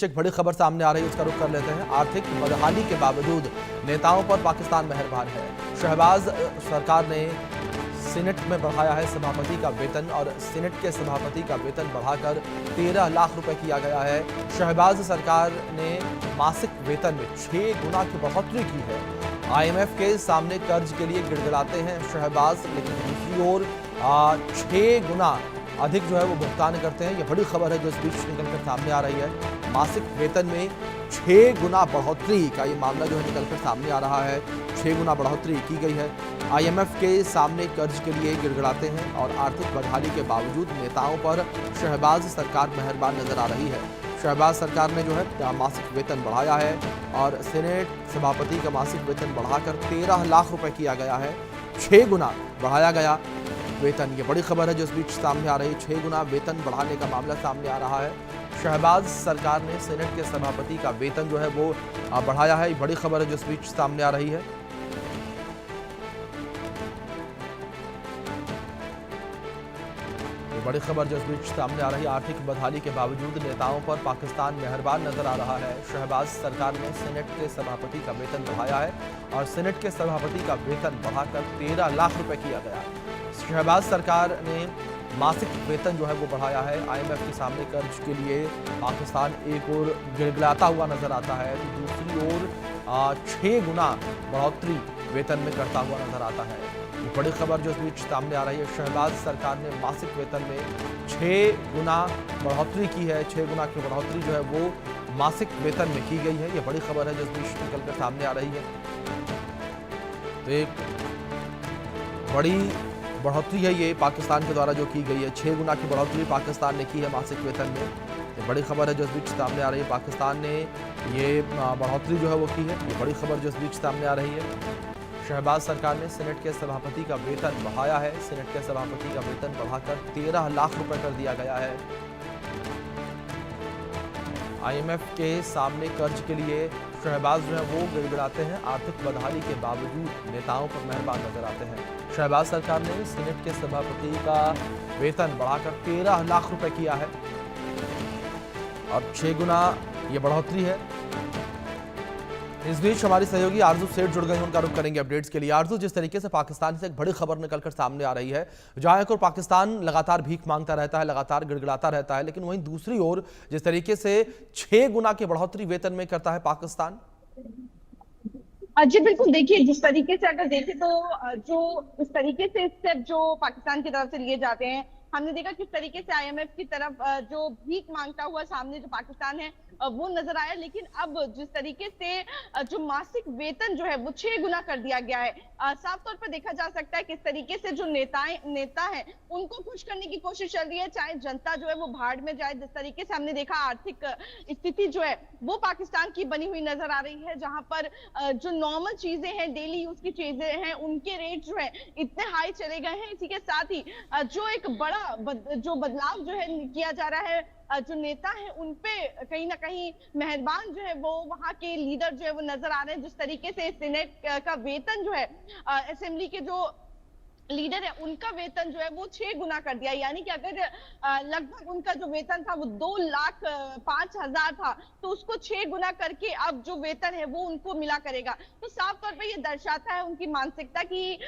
एक बड़ी खबर सामने आ रही है, उसका रुख कर लेते हैं। आर्थिक बदहाली के बावजूद नेताओं पर पाकिस्तान मेहरबान है। शहबाज सरकार ने सीनेट में बढ़ाया है सभापति का वेतन और सीनेट के सभापति का वेतन बढ़ाकर 13 लाख रुपए किया गया है। शहबाज सरकार ने मासिक वेतन में 6 गुना की बढ़ोतरी की है। आईएमएफ के सामने कर्ज के लिए गिड़गिड़ाते हैं शहबाज, लेकिन दूसरी ओर 6 गुना अधिक जो है वो भुगतान करते हैं। ये बड़ी खबर है जो इस बीच निकलकर सामने आ रही है। मासिक वेतन में 6 गुना बढ़ोतरी का ये मामला जो है निकलकर सामने आ रहा है। 6 गुना बढ़ोतरी की गई है। आईएमएफ के सामने कर्ज के लिए गिड़गिड़ाते हैं और आर्थिक बदहाली के बावजूद नेताओं पर शहबाज सरकार मेहरबान नजर आ रही है। शहबाज सरकार ने जो है मासिक वेतन बढ़ाया है और सीनेट सभापति का मासिक वेतन बढ़ाकर 13 लाख रुपए किया गया है। 6 गुना बढ़ाया गया वेतन। ये बड़ी खबर है जो इस बीच सामने आ रही है। 6 गुना वेतन बढ़ाने का मामला सामने आ रहा है। शहबाज सरकार ने सीनेट के सभापति का वेतन जो है वो बढ़ाया है। ये बड़ी खबर है जो इस बीच सामने आ रही है। बड़ी खबर जो इस बीच सामने आ रही है। आर्थिक बदहाली के बावजूद नेताओं पर पाकिस्तान मेहरबान नजर आ रहा है। शहबाज सरकार ने सीनेट के सभापति का वेतन बढ़ाया है और सीनेट के सभापति का वेतन बढ़ाकर 13 लाख रुपए किया गया। शहबाज सरकार ने मासिक वेतन जो है वो बढ़ाया है। आईएमएफ के सामने कर्ज के लिए पाकिस्तान एक ओर गिड़गिड़ाता हुआ नजर आता है तो दूसरी ओर 6 गुना बढ़ोतरी वेतन में करता हुआ नजर आता है। ये बड़ी खबर जो इस बीच सामने आ रही है। शहबाज सरकार ने मासिक वेतन में 6 गुना बढ़ोतरी की है। 6 गुना की बढ़ोतरी जो है वो मासिक वेतन में की गई है। ये बड़ी खबर है जो इस बीच निकलकर सामने आ रही है। तो एक बड़ी बढ़ोतरी है ये पाकिस्तान के द्वारा जो की गई है। 6 गुना की बढ़ोतरी पाकिस्तान ने की है मासिक वेतन में। ये बड़ी खबर है जो इस बीच सामने आ रही है। पाकिस्तान ने ये बढ़ोतरी जो है वो की है। ये बड़ी खबर जो इस बीच सामने आ रही है। शहबाज सरकार ने सीनेट के सभापति का वेतन बढ़ाया है। सीनेट के सभापति का वेतन बढ़ाकर 13 लाख रुपए कर दिया गया है। आईएमएफ के सामने कर्ज के लिए शहबाज जो है वो गिड़गिड़ाते हैं। आर्थिक बदहाली के बावजूद नेताओं पर मेहरबान नजर आते हैं। शहबाज सरकार ने सीनेट के सभापति का वेतन बढ़ाकर 13 लाख रुपए किया है और 6 गुना ये बढ़ोतरी है। इस बीच हमारी सहयोगी आरजू सेठ जुड़ गई हैं, उनका रुख करेंगे अपडेट्स के लिए। आरजू, जिस तरीके से पाकिस्तान से एक बड़ी खबर निकलकर सामने आ रही है, जहां एक और पाकिस्तान लगातार भीख मांगता रहता है, लगातार गिड़गिड़ाता रहता है, लेकिन वहीं दूसरी ओर जिस तरीके से 6 गुना की बढ़ोतरी वेतन में करता है पाकिस्तान। जी बिल्कुल, देखिए जिस तरीके से अगर देखें तो जो इस तरीके से स्टेप जो पाकिस्तान की तरफ से लिए जाते हैं, हमने देखा किस तरीके से आईएमएफ की तरफ जो भीख मांगता हुआ सामने जो पाकिस्तान है वो नजर आया। लेकिन अब जिस तरीके से जो मासिक वेतन जो है वो 6 गुना कर दिया गया है, साफ तौर पर देखा जा सकता है किस तरीके से जो नेता है उनको खुश करने की कोशिश चल रही है, चाहे जनता जो है वो भाड़ में जाए। जिस तरीके से हमने देखा आर्थिक स्थिति जो है वो पाकिस्तान की बनी हुई नजर आ रही है, जहां पर जो नॉर्मल चीजें हैं, डेली यूज की चीजें हैं, उनके रेट जो है इतने हाई चले गए हैं। इसी के साथ ही जो एक बड़ा जो बदलाव जो है किया जा रहा है, जो नेता है उनपे कहीं ना कहीं मेहरबान जो है वो वहां के लीडर जो है वो नजर आ रहे हैं। जिस तरीके से सीनेट का वेतन जो है, असेंबली के जो लीडर है उनका वेतन जो है वो 6 गुना कर दिया। यानी कि अगर लगभग उनका जो वेतन था वो 2,05,000 था, तो उसको 6 गुना करके अब जो वेतन है वो उनको मिला करेगा। तो साफ तौर पे ये दर्शाता है उनकी मानसिकता की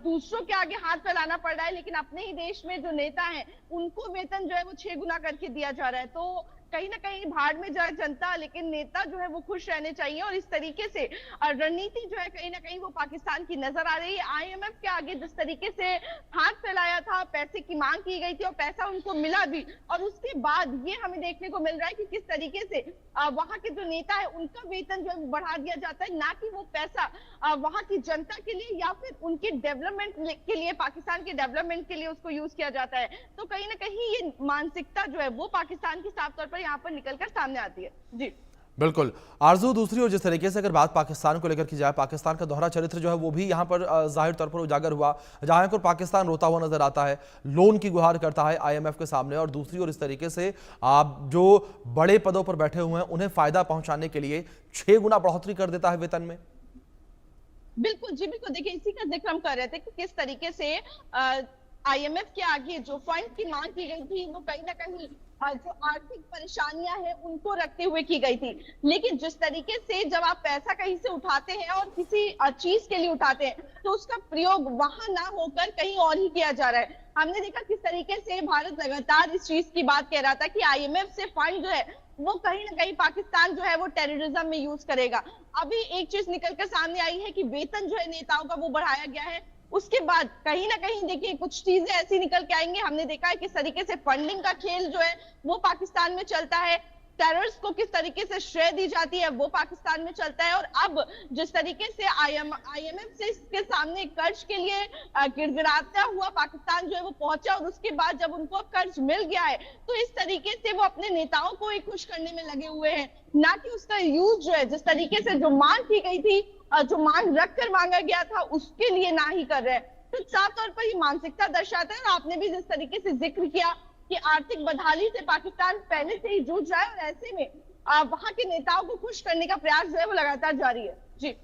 दूसरों के आगे हाथ फैलाना पड़ रहा है, लेकिन अपने ही देश में जो नेता है उनको वेतन जो है वो 6 गुना करके दिया जा रहा है। तो कहीं ना कहीं भाड़ में जाए जनता, लेकिन नेता जो है वो खुश रहने चाहिए। और इस तरीके से रणनीति जो है कहीं ना कहीं वो पाकिस्तान की नजर आ रही है। आईएमएफ के आगे जिस तरीके से हाथ फैलाया था, पैसे की मांग की गई थी और पैसा उनको मिला भी, और उसके बाद ये हमें देखने को मिल रहा है कि किस तरीके से वहां के जो नेता है उनका वेतन जो है वो बढ़ा दिया जाता है, ना कि वो पैसा वहां की जनता के लिए या फिर उनके डेवलपमेंट के लिए, पाकिस्तान के डेवलपमेंट के लिए उसको यूज किया जाता है। तो कहीं ना कहीं ये मानसिकता जो है वो पाकिस्तान की साफ तौर पर यहाँ पर निकलकर सामने आती है। जी बिल्कुल आरजू, दूसरी ओर जिस तरीके से अगर बात पाकिस्तान को लेकर की जाए, पाकिस्तान का दोहरा चरित्र जो है वो भी यहाँ पर जाहिर तौर पर उजागर हुआ, जहां पर पाकिस्तान रोता हुआ नजर आता है, लोन की गुहार करता है आईएमएफ के सामने, और दूसरी ओर इस तरीके से आप जो बड़े पदों पर बैठे हुए हैं उन्हें फायदा पहुंचाने के लिए 6 गुना बढ़ोतरी कर देता है वेतन में। बिल्कुल, जी बिल्कुल, देखिए इसी का जिक्र हम कर रहे थे कि किस तरीके से आईएमएफ के आगे जो फंड की मांग की गई थी वो कहीं ना कहीं जो आर्थिक परेशानियां हैं उनको रखते हुए की गई थी। लेकिन जिस तरीके से जब आप पैसा कहीं से उठाते हैं और किसी चीज के लिए उठाते हैं तो उसका प्रयोग वहां ना होकर कहीं और ही किया जा रहा है। हमने देखा किस तरीके से भारत लगातार इस चीज की बात कह रहा था कि आईएमएफ से फंड जो है वो कहीं ना कहीं पाकिस्तान जो है वो टेररिज्म में यूज करेगा। अभी एक चीज निकल कर सामने आई है कि वेतन जो है नेताओं का वो बढ़ाया गया है। उसके बाद कहीं ना कहीं देखिए कुछ चीजें ऐसी निकल के आएंगी। हमने देखा है किस तरीके से फंडिंग का खेल जो है वो पाकिस्तान में चलता है। टेररिस्ट को किस तरीके से श्रेय दी जाती है वो पाकिस्तान में चलता है। और अब जिस तरीके से आईएमएफ से इसके सामने कर्ज के लिए गिड़गिड़ाता हुआ पाकिस्तान जो है वो पहुंचा और उसके बाद जब उनको कर्ज मिल गया है तो इस तरीके से वो अपने नेताओं को ही खुश करने में लगे हुए हैं, ना कि उसका यूज जो है जिस तरीके से जो मांग की गई थी, जो मांग रख कर मांगा गया था उसके लिए ना ही कर रहे हैं। तो साफ तौर पर ये मानसिकता दर्शाता है। और आपने भी जिस तरीके से जिक्र किया कि आर्थिक बदहाली से पाकिस्तान पहले से ही जूझ रहा है और ऐसे में वहां के नेताओं को खुश करने का प्रयास जो है वो लगातार जारी है। जी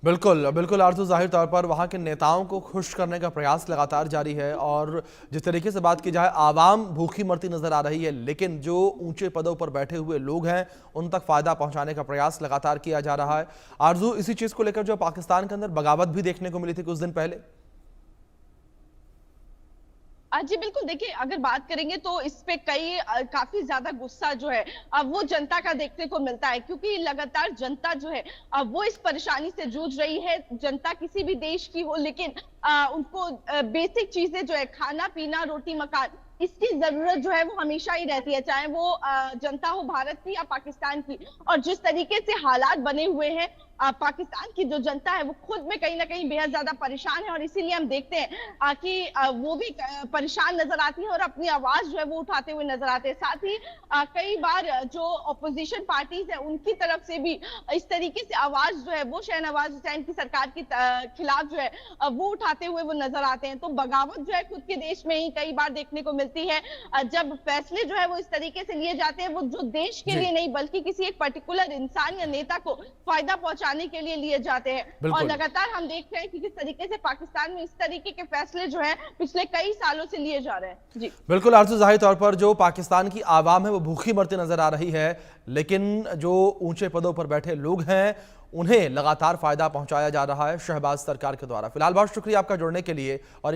बिल्कुल बिल्कुल आरजू, जाहिर तौर पर वहाँ के नेताओं को खुश करने का प्रयास लगातार जारी है। और जिस तरीके से बात की जाए, आवाम भूखी मरती नजर आ रही है, लेकिन जो ऊंचे पदों पर बैठे हुए लोग हैं उन तक फायदा पहुंचाने का प्रयास लगातार किया जा रहा है। आरजू, इसी चीज को लेकर जो पाकिस्तान के अंदर बगावत भी देखने को मिली थी कुछ दिन पहले। जी बिल्कुल, देखिए अगर बात करेंगे तो इस पे कई काफी ज्यादा गुस्सा जो है अब वो जनता का देखने को मिलता है, क्योंकि लगातार जनता जो है अब वो इस परेशानी से जूझ रही है। जनता किसी भी देश की हो, लेकिन उनको बेसिक चीजें जो है खाना पीना रोटी मकान इसकी जरूरत जो है वो हमेशा ही रहती है, चाहे वो जनता हो भारत की या पाकिस्तान की। और जिस तरीके से हालात बने हुए हैं पाकिस्तान की जो जनता है वो खुद में कहीं ना कहीं बेहद ज्यादा परेशान है। और इसीलिए हम देखते हैं कि वो भी परेशान नजर आती है और अपनी आवाज जो है वो उठाते हुए नजर आते हैं। साथ ही कई बार जो ऑपोजिशन पार्टीज है उनकी तरफ से भी इस तरीके से आवाज जो है वो शहनवाज हुसैन की सरकार के खिलाफ जो है वो उठाते हुए वो नजर आते हैं। तो बगावत जो है खुद के देश में ही कई बार देखने को मिलती है। जब फैसले जो है वो इस तरीके से लिए जाते हैं वो जो देश के लिए नहीं बल्कि किसी एक पर्टिकुलर इंसान या नेता को फायदा पहुंचाने के लिए लिए जाते हैं। और लगातार हम देख रहे हैं कि किस तरीके से पाकिस्तान में इस तरीके के फैसले जो है पिछले कई सालों से लिए जा रहे हैं। जी बिल्कुल आरजू, जाहिर तौर पर जो पाकिस्तान की आवाम है वो भूखी मरती नजर आ रही है, लेकिन जो ऊंचे पदों पर बैठे लोग हैं उन्हें लगातार फायदा पहुंचाया जा रहा है शहबाज सरकार के द्वारा। फिलहाल बहुत शुक्रिया आपका जुड़ने के लिए। और